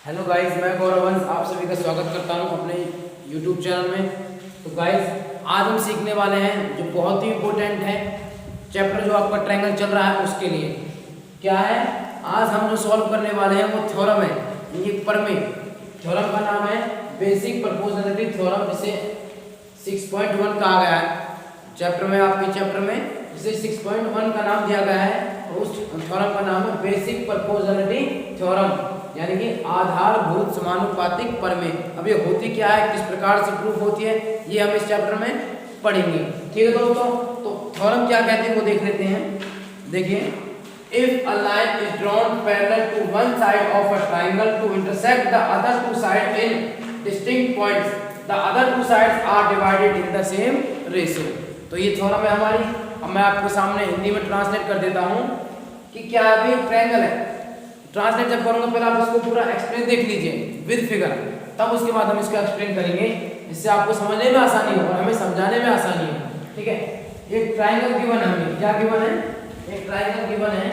Hello guys, मैं गौरव वंश आप सभी का स्वागत करता हूं अपने यूट्यूब चैनल में। तो गाइस, आज हम सीखने वाले हैं जो बहुत ही इम्पोर्टेंट है चैप्टर जो आपका ट्रायंगल चल रहा है उसके लिए। क्या है, आज हम जो सॉल्व करने वाले हैं वो थ्योरम है, ये प्रमेय। थ्योरम का नाम है बेसिक प्रोपोर्शनैलिटी थ्योरम, जिसे 6.1 कहा गया है चैप्टर में। आपके चैप्टर में जिसे 6.1 का नाम दिया गया है, उस थ्योरम का नाम है बेसिक प्रोपोर्शनैलिटी थ्योरम, यानी कि आधारभूत समानुपातिक प्रमेय। अब ये होती क्या है, किस प्रकार से प्रूफ होती है, ये हम इस चैप्टर में पढ़ेंगे। ठीक है दोस्तों, तो थ्योरम क्या कहते हैं वो देख लेते हैं। देखिए, if a line is drawn parallel to one side of a triangle to intersect the other two side in distinct points, the other two sides are divided in the same ratio. तो ये theorem है हमारी। अब मैं आपके सामने हिंदी में translate कर देता हूँ कि क्या अभी ट्रायंगल है। ट्रांसलेट जब करूंगा पहले आप इसको पूरा एक्सप्लेन देख लीजिए विद फिगर, तब उसके बाद हम इसको एक्सप्लेन करेंगे, जिससे आपको समझने में आसानी हो और हमें समझाने में आसानी हो। ठीक है, एक ट्रायंगल गिवन है, हमें क्या गिवन है, एक ट्रायंगल गिवन है।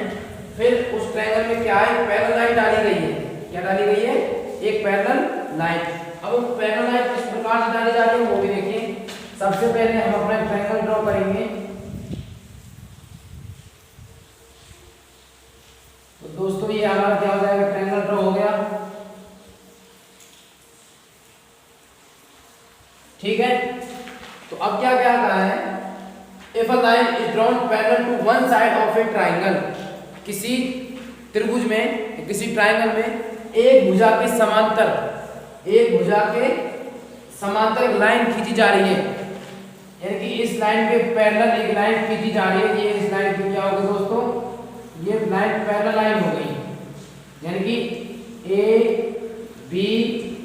फिर उस ट्रायंगल में क्या है, पैरेलल लाइन डाली गई है। क्या डाली गई है, एक पैरेलल लाइन। अब वो पैरेलल लाइन किस प्रकार से डाली जा रही है वो भी देखिए। सबसे पहले हम अपना ट्रायंगल ड्रॉ करेंगे। तो दोस्तों, ये हमारा क्या हो जाएगा, ट्रायंगल ड्रॉ हो गया। ठीक है, तो अब क्या क्या कहा है, if a line is drawn parallel to one side of a triangle, किसी त्रिभुज में, किसी ट्रायंगल में एक भुजा के समांतर, एक भुजा के समांतर एक लाइन खींची जा रही है, यानी कि इस लाइन के पैरेलल एक लाइन खींची जा रही है। ये इस लाइन की क्या होगी दोस्तों, ये लाइन पैरेलल लाइन हो गई, यानी कि ए बी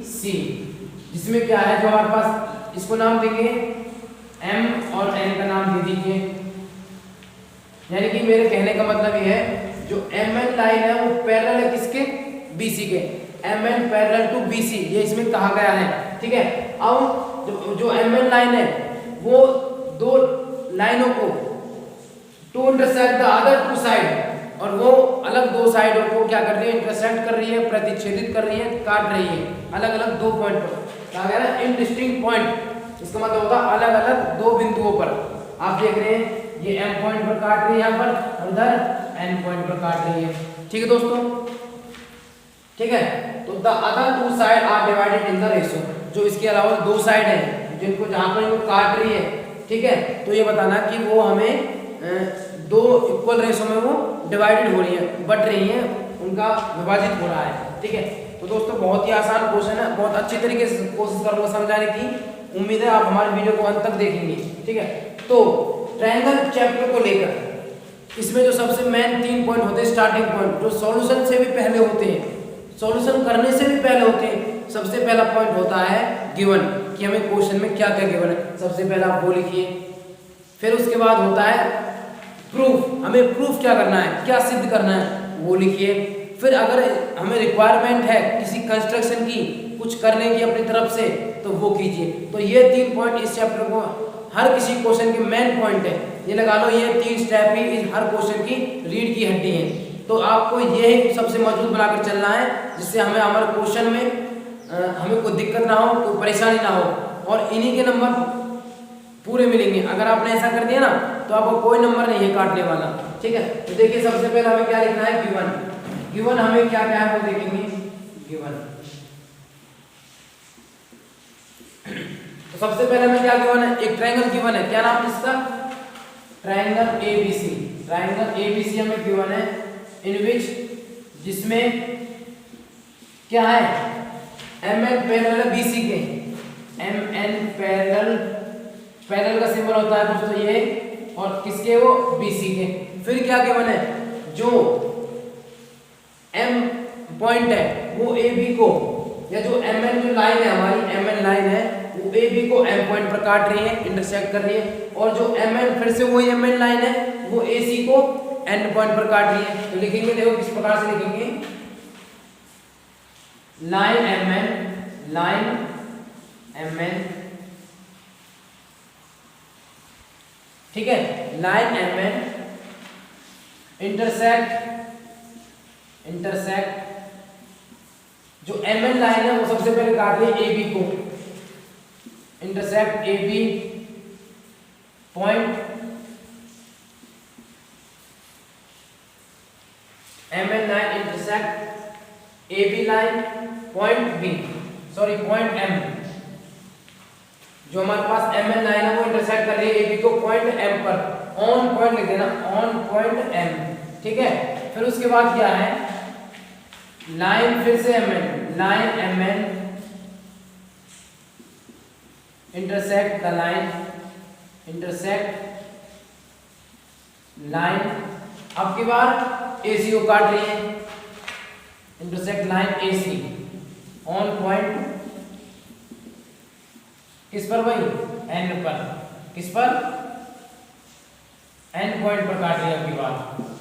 सी, जिसमें क्या है, जो हमारे पास इसको नाम देंगे एम और एन का नाम दे दीजिए। यानी कि मेरे कहने का मतलब ये है, जो एम एन लाइन है वो पैरेलल है किसके, बी सी के। M N parallel to B C, ये इसमें कहा गया है। ठीक है, अब जो एम एन लाइन है वो दो लाइनों को to intersect the other two side, और वो अलग दो साइडों को क्या कर रही है, इंटरसेक्ट कर रही है, प्रतिच्छेदित कर रही है, काट रही है अलग अलग दो पॉइंट पर। क्या कह रहा है, इनडिस्टिंक्ट पॉइंट, इसका मतलब होता है अलग अलग दो बिंदुओं पर। आप देख रहे हैं ये एम पॉइंट पर काट रही है यहाँ पर, और उधर एन पॉइंट पर काट रही है। ठीक है दोस्तों, ठीक है। तो the other two side are divided in the ratio, जो इसके अलावा दो साइड है जिनको जहां पर वो काट रही है, ठीक है, तो ये बताना कि वो हमें दो इक्वल रेशो में वो डिवाइडेड हो रही है, बट रही है, उनका विभाजित हो रहा है। ठीक है, तो दोस्तों बहुत ही आसान क्वेश्चन है, बहुत अच्छी तरीके से कोशिश करूंगा समझाने की। उम्मीद है आप हमारे वीडियो को अंत तक देखेंगे। ठीक है, तो ट्रायंगल चैप्टर को लेकर इसमें जो सबसे मेन 3 पॉइंट होते हैं, स्टार्टिंग पॉइंट, जो सॉल्यूशन से भी पहले होते हैं, सॉल्यूशन करने से भी पहले होते हैं। सबसे पहला पॉइंट होता है गिवन, कि हमें क्वेश्चन में क्या क्या गिवन है, सबसे पहला आप वो लिखिए। फिर उसके बाद होता है प्रूफ, हमें प्रूफ क्या करना है, क्या सिद्ध करना है वो लिखिए। फिर अगर हमें रिक्वायरमेंट है किसी कंस्ट्रक्शन की, कुछ करने की अपनी तरफ से, तो वो कीजिए। तो ये 3 पॉइंट इस चैप्टर को हर किसी क्वेश्चन के मेन पॉइंट है। ये लगा लो, ये 3 स्टेप ही इस हर क्वेश्चन की रीढ़ की हड्डी है। तो आपको ये सबसे मजबूत बनाकर चलना है, जिससे हमें हमारे क्वेश्चन में हमें कोई दिक्कत ना हो, कोई परेशानी ना हो, और इन्हीं के नंबर पूरे मिलेंगे। अगर आपने ऐसा कर दिया ना, तो आपको कोई नंबर नहीं है काटने वाला। ठीक है, तो देखिए सबसे पहले हमें क्या लिखना है, गिवन। गिवन हमें क्या क्या है वो देखेंगे। गिवन, तो सबसे पहले हमें क्या गिवन है, एक ट्रायंगल गिवन है। क्या नाम है इसका, ट्रायंगल एबीसी। ट्रायंगल एबीसी हमें गिवन है, इन विच, जिसमें क्या है, एम एन पैरेलल बीसी के, एम एन पैरेलल, पैरेलल का सिंबल होता है दोस्तों ये, और किसके, वो बीसी के। फिर क्या गिवन है, जो एम पॉइंट है वो ए बी को, या जो एम एन जो लाइन है हमारी, एम एन लाइन है, वो ए बी को एम पॉइंट पर काट रही है, इंटरसेक्ट कर रही है, और जो एम एन, फिर से वही एम एन लाइन है, वो ए सी को एंड पॉइंट पर काट रही है। तो लिखेंगे, देखो किस प्रकार से लिखेंगे, line M N, line M N, ठीक है, लाइन एम एन इंटरसेक्ट जो MN लाइन है वो सबसे पहले काट रही है AB को, intersect AB point MN line intersect AB line point M। जो हमारे पास MN लाइन है वो इंटरसेक्ट कर रही है AB को पॉइंट M पर, ऑन पॉइंट लिख देना, ऑन पॉइंट M, ठीक है। फिर उसके बाद क्या है, लाइन फिर से MN, line MN intersect the line, intersect line, अब की बार AC को काट रही है, intersect line AC on point किस पर भाई, N पर, किस पर, N पॉइंट पर काट रही है आपकी बात,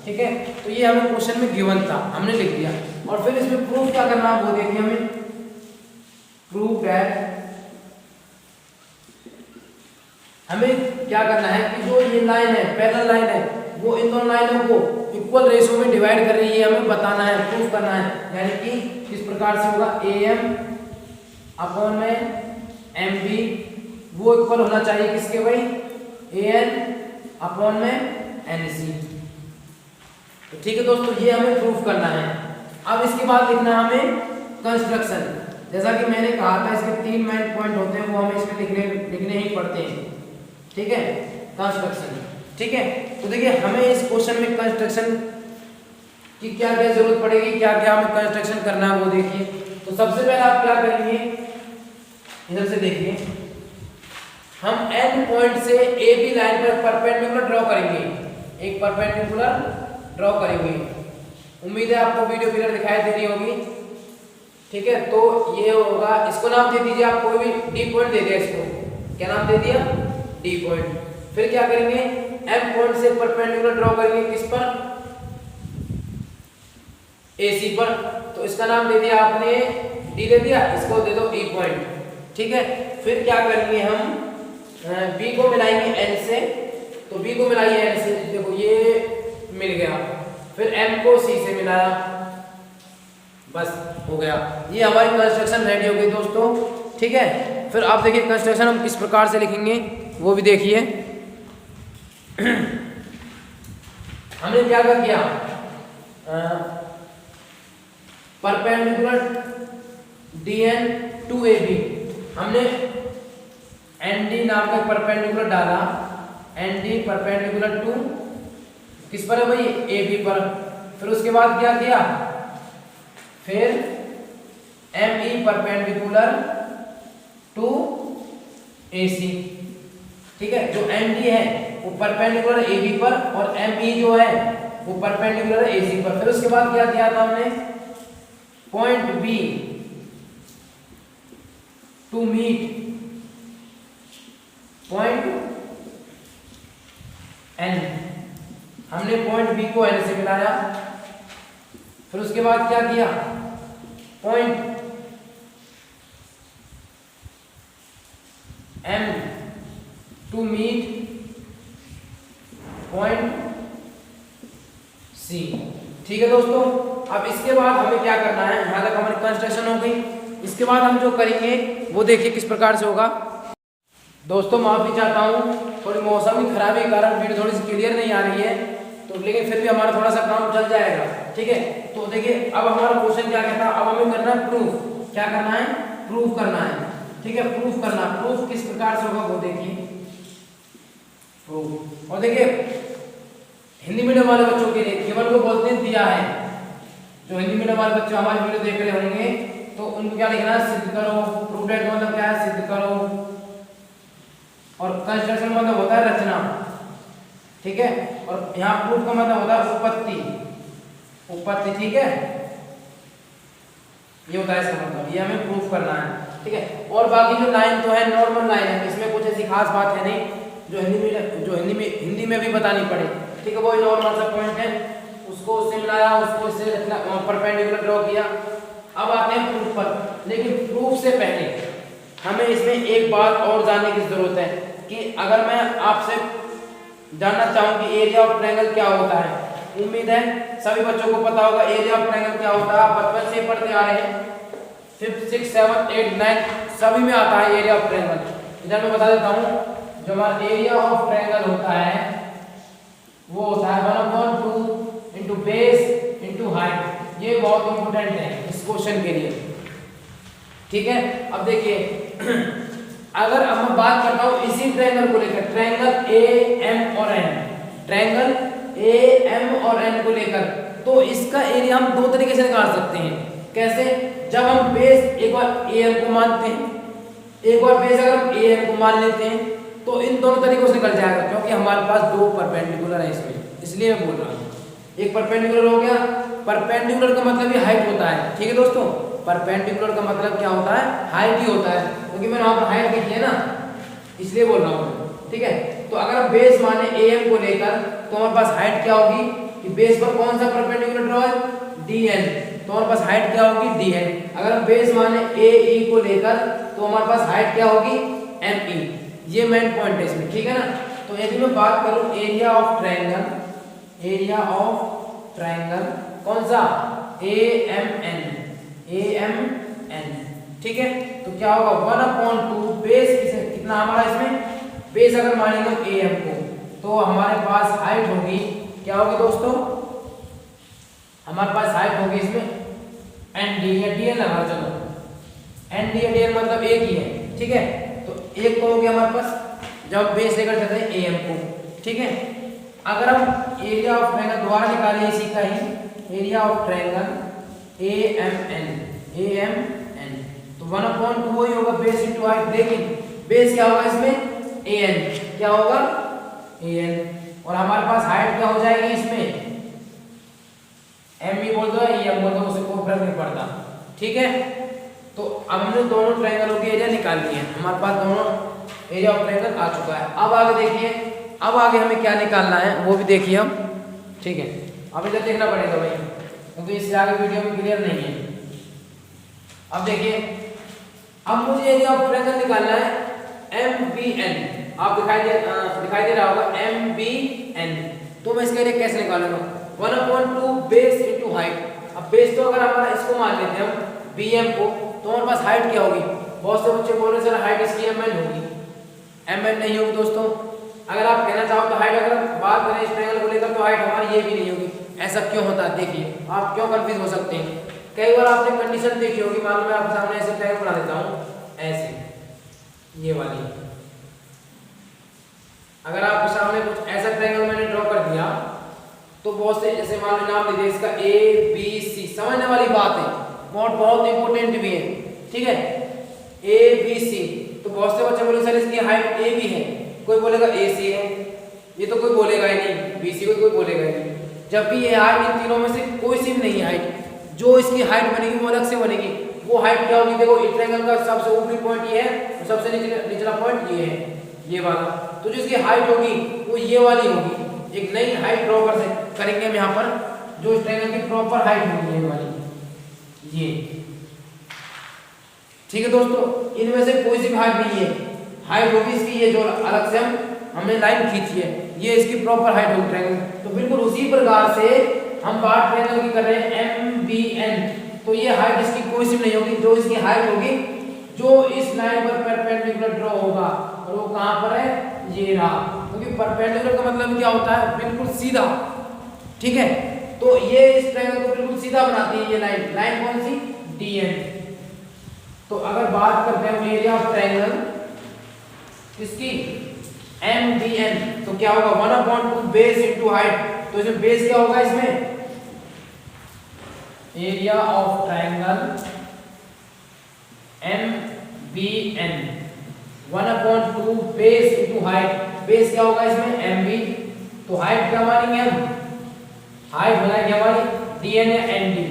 ठीक है। तो ये हमें क्वेश्चन में गिवन था, हमने लिख दिया। और फिर इसमें प्रूफ क्या करना है वो देखिए हमें, प्रूफ दैट, हमें क्या करना है कि जो ये लाइन है, पैरेलल लाइन है, वो इन दोनों लाइनों को इक्वल रेशियो में डिवाइड कर रही है, हमें बताना है, प्रूफ करना है। यानी कि किस प्रकार से होगा, AM अपॉन में MB वो इक्वल होना चाहिए किसके भाई, AN अपॉन में NC। तो ठीक है दोस्तों, ये हमें प्रूफ करना है। अब इसके बाद लिखना है हमें कंस्ट्रक्शन। जैसा कि मैंने कहा था इसके 3 मेन पॉइंट होते हैं, वो हमें इसमें लिखने ही पड़ते हैं, ठीक है, कंस्ट्रक्शन, ठीक है। तो देखिए हमें इस क्वेश्चन में कंस्ट्रक्शन की क्या क्या जरूरत पड़ेगी, क्या क्या हमें कंस्ट्रक्शन करना है वो देखिए। तो सबसे पहले आप क्या करेंगे, इधर से देखिए, हम N पॉइंट से AB लाइन पर परपेंडिकुलर ड्रॉ करेंगे, एक परपेंडिकुलर ड्रॉ करेंगे। उम्मीद है आपको वीडियो क्लियर दिखाई दे रही होगी, ठीक है। तो ये होगा, इसको नाम दे दीजिए आप, कोई भी D पॉइंट दे दिया, इसको क्या नाम दे दिया, D पॉइंट। फिर क्या करेंगे, M पॉइंट से परपेंडिकुलर ड्रॉ करेंगे, किस पर, AC पर। तो इसका नाम दे दिया आपने, D दे दिया, इसको दे दो E पॉइंट, ठीक है। फिर क्या करेंगे, हम B को मिलाएंगे N से, तो B को मिलाइए N से, देखो ये मिल गया। फिर M को C से मिलाया, बस हो गया, ये हमारी कंस्ट्रक्शन रेडी हो गई दोस्तों, ठीक है। फिर आप देखिए कंस्ट्रक्शन हम किस प्रकार से लिखेंगे वो भी देखिए। हमने क्या किया, परपेंडिकुलर DN टू AB, हमने ND नाम का परपेंडिकुलर डाला, ND परपेंडिकुलर टू किस पर है भाई, AB पर। फिर उसके बाद क्या किया, फिर ME परपेंडिकुलर टू AC, ठीक है। जो ND है वो परपेंडिकुलर AB पर, और ME जो है वो परपेंडिकुलर AC पर। फिर उसके बाद क्या किया था हमने, point B to meet point N, हमने पॉइंट B को N से मिलाया। फिर उसके बाद क्या किया, point M to meet point C, ठीक है दोस्तों। अब इसके बाद हमें क्या करना है, यहाँ तक हमारी कंस्ट्रक्शन हो गई। इसके बाद हम जो करेंगे वो देखिए किस प्रकार से होगा। दोस्तों माफी चाहता हूँ, थोड़ी मौसम की खराबी के कारण वीडियो थोड़ी सी क्लियर नहीं आ रही है, तो लेकिन फिर भी हमारा थोड़ा सा काम चल जाएगा, ठीक है। तो देखिए अब हमारा क्वेश्चन क्या कहता है, अब हमें करना है प्रूफ। क्या करना है, प्रूफ करना है, ठीक है, प्रूफ करना। प्रूफ किस प्रकार से होगा वो देखिए, प्रूफ। और देखिए हिंदी मीडियम वाले बच्चों के लिए केवल को बोलते हैं दिया है। जो हिंदी मीडियम वाले बच्चे हमारी वीडियो देख रहे होंगे तो उनको क्या लिखना है, सिद्ध करो। प्रूफ दैट मतलब क्या है, सिद्ध करो। और कंस्ट्रक्शन मतलब होता है रचना, ठीक है। और यहाँ प्रूफ का मतलब होता है उत्पत्ति, उत्पत्ति, ठीक है। ये होता है इसका मतलब, ये हमें प्रूफ करना है, ठीक है। और बाकी जो लाइन तो है नॉर्मल लाइन है, इसमें कुछ ऐसी खास बात है नहीं जो हिंदी में भी बतानी पड़े, ठीक है। वो नॉर्मल सा पॉइंट है, उसको उससे मिलाया, उसको इससे परपेंडिकुलर ड्रॉ किया। अब आते हैं प्रूफ पर, लेकिन प्रूफ से पहले हमें इसमें एक बात और जानने की जरूरत है कि अगर मैं आपसे जानना चाहूँ कि एरिया ऑफ ट्रायंगल क्या होता है। उम्मीद है सभी बच्चों को पता होगा एरिया ऑफ ट्रायंगल क्या होता है, आप बचपन से पढ़ते आ रहे हैं। 5th 6th 7th 8th 9th सभी में आता है एरिया ऑफ ट्रायंगल। इधर मैं बता देता हूँ, जो हमारा एरिया ऑफ ट्रायंगल होता है वो होता है 1/2 इंटू बेस इंटू हाइट। ये बहुत इंपॉर्टेंट है इस क्वेश्चन के लिए, ठीक है। अब देखिए अगर अब मैं बात करता हूँ इसी ट्रायंगल को लेकर, ट्रायंगल ए एम और एन, ट्रायंगल ए एम और एन को लेकर, तो इसका एरिया हम दो तरीके से निकाल सकते हैं। कैसे? जब हम बेस एक बार ए एम को मानते हैं, एक बार बेस अगर हम ए एम को मान लेते हैं तो इन दोनों तरीकों से निकल जाएगा, क्योंकि हमारे पास दो परपेंडिकुलर है इसमें, इसलिए मैं बोल रहा हूँ। एक परपेंडिकुलर हो गया, परपेंडिकुलर का मतलब ही हाइट होता है, ठीक है दोस्तों। परपेंडिकुलर का मतलब क्या होता है? हाइट ही होता है, क्योंकि मैंने वहां पर हाइट लिखी है ना, इसलिए बोल रहा हूँ, ठीक है। तो अगर हम बेस माने ए एम को लेकर तो हमारे पास हाइट क्या होगी कि बेस पर कौन सा परपेंडिकुलर ड्रॉ है? डी एन, तो हमारे पास हाइट क्या होगी? D N. अगर हम बेस माने ए ई को लेकर तो हमारे पास हाइट क्या होगी? M E. ये मेन पॉइंट है इसमें, ठीक है ना। तो यदि मैं बात करूं area of triangle, area of triangle कौन सा? A M N, A M N, ठीक है। तो क्या होगा? 1/2 बेस कितना हमारा इसमें? बेस अगर मानेंगे हम ए एम को तो हमारे पास हाइट होगी, क्या होगी दोस्तों? हमारे पास हाइट होगी इसमें एन डी या डी एन लगा, चलो एन डी या डी एन मतलब एक ही है, ठीक है। तो एक तो हो गया हमारे पास जब बेस लेकर चलते हैं ए एम को, ठीक है। अगर हम एरिया ऑफ ट्रायंगल दोबारा निकालें इसी का ही, area of triangle A M N, A M N, तो 1/2 वही होगा बेस इंटू हाइट, लेकिन बेस क्या होगा इसमें? ए एन, क्या होगा? A N. और हमारे पास हाइट क्या हो जाएगी इसमें? एम ई बोल दो या एम बोल दो, उससे कोई फर्क नहीं पड़ता, ठीक है। तो अब हमने दोनों ट्रायंगलों के एरिया निकाल लिए, हमारे पास दोनों एरिया ऑफ ट्रायंगल आ चुका है। अब आगे देखिए, अब आगे हमें क्या निकालना है वो भी देखिए हम, ठीक है। अब इधर देखना पड़ेगा भाई, क्योंकि इससे आगे वीडियो में क्लियर नहीं है। अब देखिए, अब मुझे एरिया ऑफ ट्रायंगल निकालना है एम बी एन, आप दिखाई दे रहा होगा एम बी एन। तो मैं इसका एरिया कैसे निकालूंगा? 1/2 बेस इंटू हाइट। अब बेस तो अगर हमारा इसको मान लेते हैं हम बी एम को, तो हमारे पास हाइट क्या होगी? बहुत से बच्चे बोल रहे सर हाइट इसकी एम एन होगी, एम एन नहीं होगी दोस्तों। अगर आप कहना चाहो तो हाइट, अगर बात करें इस ट्रायंगल को लेकर, तो हाइट हमारी ये भी नहीं होगी। ऐसा क्यों होता है? देखिए आप क्यों कंफ्यूज हो सकते हैं। कई बार आपने कंडीशन देखी होगी, मान लो मैं आपके सामने ऐसे ट्रायंगल बना देता हूँ, ऐसे ये वाली, अगर आपके सामने कुछ ऐसा ट्रायंगल मैंने ड्रॉ कर दिया तो बहुत से जैसे मान लो नाम लीजिए इसका ए बी सी, समझने वाली बात है, बहुत इंपॉर्टेंट भी है, ठीक है। ए बी सी, तो बहुत से बच्चे बोले सर इसकी हाइट ए बी है, कोई बोलेगा ए सी है, ये तो कोई बोलेगा ही नहीं, बी सी को कोई बोलेगा ही नहीं। जबकि ये हाइट इन तीनों में से कोई सी भी नहीं है हाइट, जो इसकी हाइट बनेगी वो अलग से बनेगी। वो हाइट क्या होगी? देखो इस ट्रायंगल का सबसे ऊपरी पॉइंट ये है, सबसे निचला पॉइंट ये है, ये वाला। तो जो इसकी हाइट होगी वो ये वाली होगी। एक नई हाइट ड्रॉ करेंगे हम यहाँ पर, जो इस ट्रायंगल की प्रॉपर हाइट होगी ये वाली, ये, ठीक है दोस्तों। इनमें से कोई सी हाइट नहीं है, हाइट होगी इसकी ये जो अलग से हमने लाइन खींची है, ये इसकी प्रॉपर हाइट होगी ट्रायंगल। तो बिल्कुल उसी प्रकार से हम बात ट्रायंगल की कर रहे हैं एम बी एन, तो ये हाइट इसकी कोई सी नहीं होगी। जो इसकी हाइट होगी जो इस लाइन पर परपेंडिकुलर ड्रॉ होगा, और वो कहां पर है? ये रहा, क्योंकि परपेंडिकुलर का मतलब क्या होता है? बिल्कुल सीधा, ठीक है। तो ये इस ट्रायंगल को बिल्कुल सीधा बनाती है ये लाइन, लाइन कौन सी? D N. तो अगर बात करते हैं एरिया ऑफ ट्रायंगल इसकी एम डी एन, तो क्या होगा? 1/2 बेस इंटू हाइट। तो इसमें बेस क्या होगा? इसमें area of triangle M B N 1/2 base into height. Base क्या होगा इसमें? M B. तो हाइट क्या मानेंगे हम? हाइट बनाएंगे हमारी डी एन या एन डी।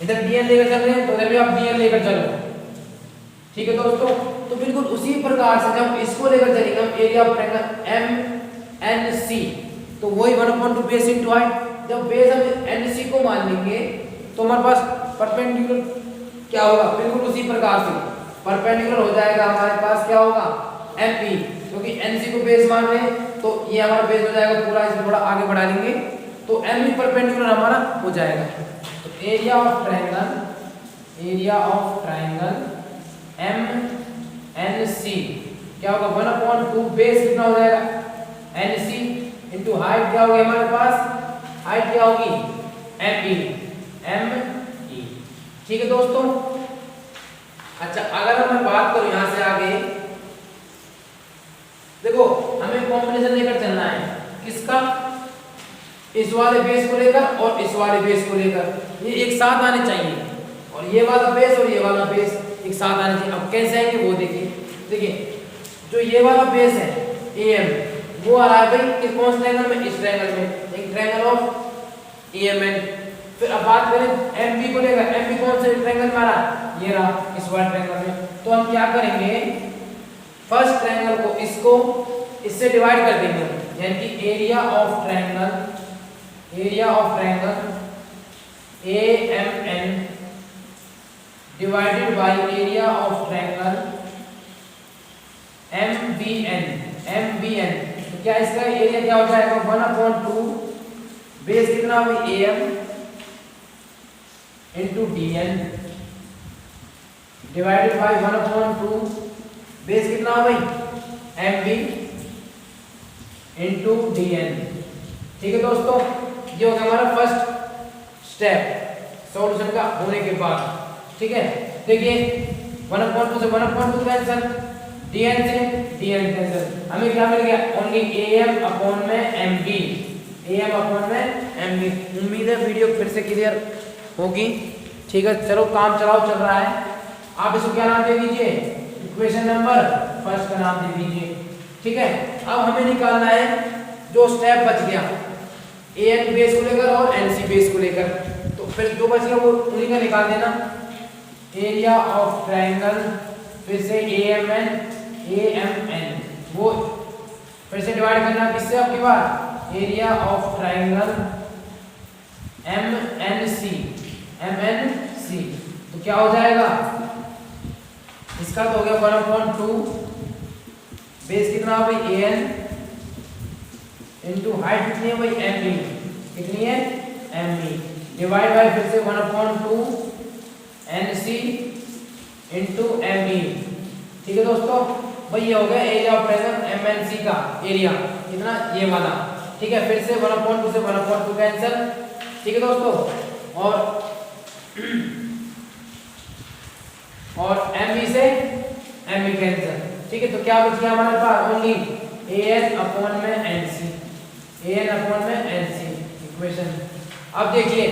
इधर डी एन लेकर चल रहे हैं तो इधर भी आप डी एन लेकर चलो, ठीक है दोस्तों। तो बिल्कुल उसी प्रकार से जब इसको लेकर चलेंगे हम area of triangle M N C, तो वही 1/2 बेस इंटू हाइट। जब बेस हम एन सी को मान लेंगे तो हमारे पास परपेंडिकुलर क्या होगा? बिल्कुल उसी प्रकार से परपेंडिकुलर हो जाएगा हमारे पास, क्या होगा? एम पी, क्योंकि एन सी को बेस मान रहे हैं तो ये हमारा बेस हो जाएगा पूरा। इसे थोड़ा आगे बढ़ा लेंगे तो एम पी परपेंडिकुलर हमारा हो जाएगा। तो area of triangle area of triangle M N C क्या होगा 1/2 बेस कितना हो जाएगा एन सी इंटू हाइट क्या होगी हमारे पास हाइट क्या होगी एम ई ठीक है दोस्तों। अच्छा अगर मैं बात करूं यहां से आगे देखो हमें कॉम्बिनेशन लेकर चलना है किसका इस वाले बेस को लेकर और इस वाले बेस को लेकर ये एक साथ आने चाहिए और ये वाला बेस और ये वाला बेस एक साथ आने चाहिए। अब कैसे आएंगे वो देखिए जो ये वाला बेस है AM वो आ रहा है भाई किस कौन से ट्रायंगल में इस ट्रायंगल में एक ट्रायंगल ऑफ AMN। फिर अब बात करें MB को लेकर MB कौन से ट्रायंगल में आ रहा है ये रहा इस वाले ट्रायंगल में। तो हम क्या करेंगे फर्स्ट ट्रायंगल को इसको इससे डिवाइड कर देंगे यानी कि area of triangle AMN divided by area of triangle MBN तो क्या इसका एरिया क्या हो जाएगा 1/2 बेस कितना होगा AM into DN divided by 1/2 base कितना हो भाई MB into DN ठीक है दोस्तों। ये हो गया हमारा फर्स्ट स्टेप सॉल्यूशन का होने के बाद ठीक है। देखिए 1/2 से 1/2 कैंसिल DN से DN कैंसिल हमें क्या मिल गया ओनली AM में MB उम्मीद है वीडियो फिर से क्लियर होगी ठीक है। चलो काम चलाओ चल रहा है आप इसको क्या नाम दे दीजिए इक्वेशन नंबर फर्स्ट का नाम दे दीजिए ठीक है। अब हमें निकालना है जो स्टेप बच गया AN बेस को लेकर और NC बेस को लेकर तो फिर जो बच गया वो उन्हीं का निकाल देना एरिया ऑफ ट्रायंगल फिर से AMN वो फिर से डिवाइड करना किससे आपकी बात एरिया ऑफ ट्रायंगल MNC तो क्या हो जाएगा इसका तो हो गया 1/2 बेस कितना हो भाई AN इनटू हाइट कितनी है भाई MB कितनी है MB डिवाइड बाय फिर से 1/2 NC इनटू ME ठीक है दोस्तों। भाई ये हो गया एरिया ऑफ ट्रायंगल MNC का एरिया कितना ये वाला ठीक है। फिर से 1/2 से 1/2 कैंसिल ठीक है दोस्तों और MB से MB कैंसिल ठीक है। तो क्या बच गया हमारे पास ओनली AN में NC इक्वेशन। अब देखिए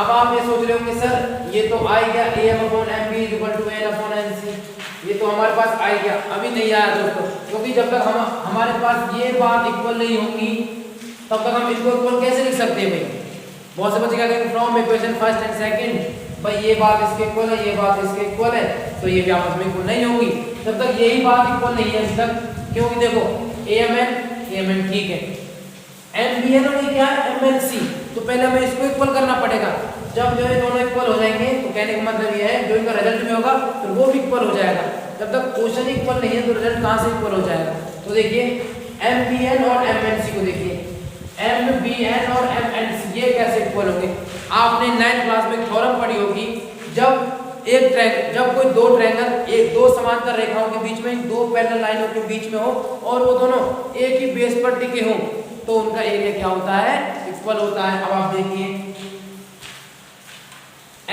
अब आप ये सोच रहे होंगे सर ये तो आ गया AM/MB = AN/NC ये तो हमारे पास आ गया अभी नहीं आया दोस्तों क्योंकि जब तक हमारे पास ये बात इक्वल नहीं होगी तब तक हम इसको इक्वल कैसे लिख सकते हैं भाई। बहुत से बच्चे क्या कहेंगे from equation first and second भाई ये बात इसके इक्वल है ये बात इसके इक्वल है तो ये भी आपस में इक्वल नहीं होगी जब तक यही बात इक्वल नहीं है तब तक क्योंकि देखो AMN ठीक है MBN और ये क्या है MNC तो पहले हमें इसको इक्वल करना पड़ेगा। जब जो है दोनों इक्वल हो जाएंगे तो कहने का मतलब ये है जो इनका रिजल्ट में होगा फिर वो भी इक्वल हो जाएगा। जब तक क्वेश्चन इक्वल नहीं है तो रिजल्ट कहां से इक्वल हो जाएगा। तो देखिए MBN और MNC को देखिए MBN और MNC ये कैसे इक्वल होंगे। आपने 9th क्लास में थ्योरम पढ़ी होगी जब कोई दो ट्रायंगल दो समांतर रेखाओं के बीच में दो पैरेलल लाइनों के बीच में हो और वो दोनों एक ही बेस पर टिके हों तो उनका एरिया क्या होता है इक्वल होता है। अब आप देखिए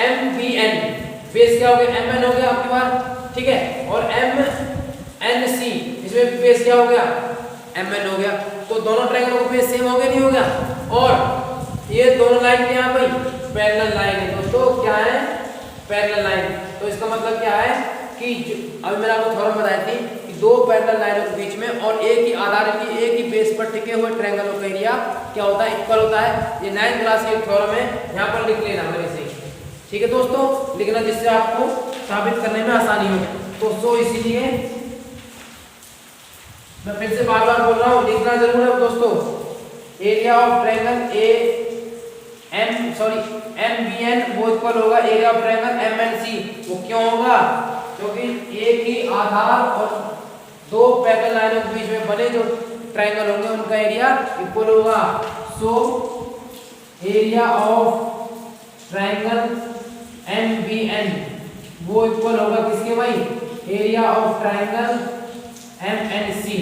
MBN बेस क्या हो गया MN हो गया आपके पास ठीक है और MNC इसमें बेस क्या हो गया MN हो गया तो दोनों ट्रायंगलों का बेस सेम हो गया नहीं हो गया। और ये दोनों लाइन क्या है भाई पैरेलल लाइन है दोस्तों क्या है पैरेलल लाइन। तो इसका मतलब क्या है कि अभी मैंने आपको थ्योरम बताई थी कि दो पैरेलल लाइनों के बीच में और एक ही आधार की एक ही बेस पर टिके हुए ट्रायंगलों का एरिया क्या होता है इक्वल होता है। ये 9th क्लास की थ्योरम है यहाँ पर लिख लेना मेरे से ठीक है दोस्तों लिखना जिससे आपको साबित करने में आसानी हो। तो सो इसीलिए मैं फिर से बार बार बोल रहा हूँ लिखना जरूर है दोस्तों एरिया ऑफ ट्रायंगल MBN वो इक्वल होगा एरिया ऑफ ट्रायंगल MNC वो क्यों होगा क्योंकि एक ही आधार और दो पैरेलल लाइनों के बीच में बने जो ट्रायंगल होंगे उनका एरिया इक्वल होगा। So area of triangle MBN वो इक्वल होगा किसके भाई, एरिया ऑफ ट्राइंगल MNC।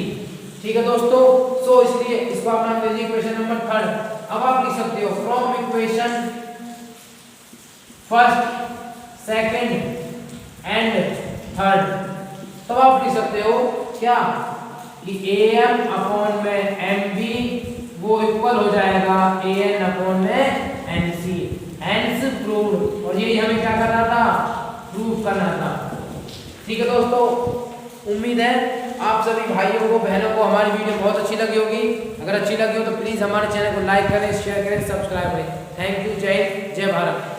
ठीक है दोस्तों, सो इसलिए इसको आप मान लीजिए इक्वेशन नंबर 3। अब आप लिख सकते हो from equation first, second and third, तब आप लिख सकते हो क्या कि AM अपॉन में MB वो इक्वल हो जाएगा AN अपॉन में NC। हेंस प्रूव्ड, और ये हमें क्या करना था, प्रूव करना था। ठीक है दोस्तों, उम्मीद है आप सभी भाइयों को बहनों को हमारी वीडियो बहुत अच्छी लगी होगी। अगर अच्छी लगी हो तो प्लीज़ हमारे चैनल को लाइक करें, शेयर करें, सब्सक्राइब करें। थैंक यू, जय हिंद, जय भारत।